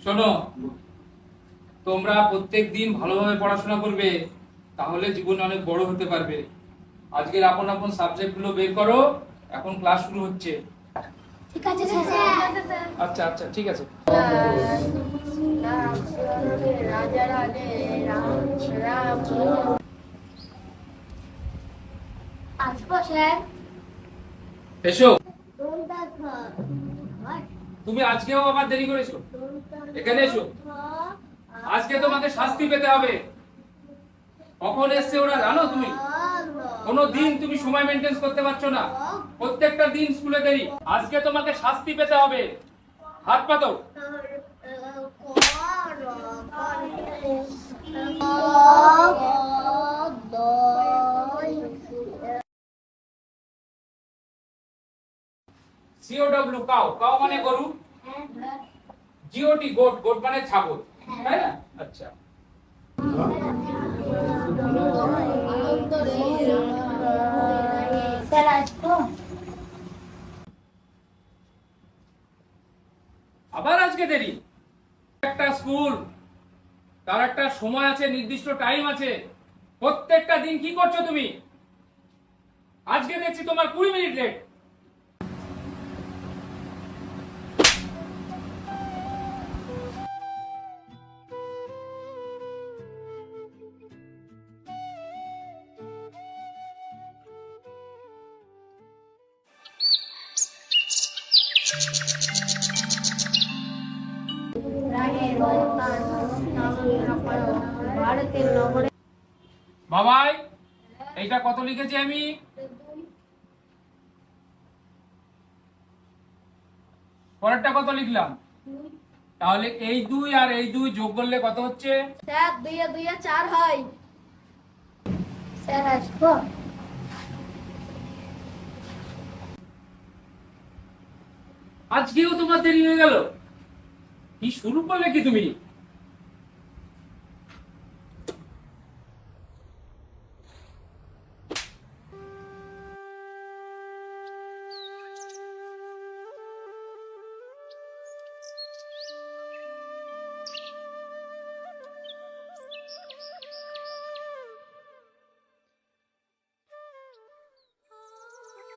শোনো, তোমরা প্রত্যেক দিন ভালোভাবে পড়াশোনা করবে, তাহলে জীবনে অনেক বড় হতে পারবে। আজকের আপন আপন সাবজেক্ট গুলো বের করো, এখন ক্লাস শুরু হচ্ছে। ঠিক আছে স্যার। আচ্ছা আচ্ছা, ঠিক আছে। আসবো স্যার। এসো। তুমি আজকেও আবার দেরি করেছো, এখানে এসো। আজকে তোমাকে শাস্তি পেতে হবে। কখন এসছে ওরা জানো তুমি? কোনো দিন তুমি সময় মেনটেন করতে পারছো না, প্রত্যেকটা দিন স্কুলে দেরি। আজকে তোমাকে শাস্তি পেতে হবে। হাত পাতো। COW কাউ, কাউ মানে গরু। GOT গোট, গোট মানে ছাগল, তাই না? আচ্ছা। স্যার আসবো। আবার আজকে দেরি। একটা স্কুল, তার একটা সময় আছে, নির্দিষ্ট টাইম আছে। প্রত্যেকটা দিন কি করছো তুমি? আজকে দেখছি তোমার 20 মিনিট লেট। ভারতের নগরে বাবাই, এইটা কত লিখেছি আমি? পরেরটা কত লিখলাম? তাহলে এই 2 আর এই 2 যোগ করলে কত হচ্ছে? স্যার 2 এ 2 এ 4 হয়। স্যার আসবো। আজকেও তোমার দেরি হয়ে গেল। কি শুরু করলে কি তুমি?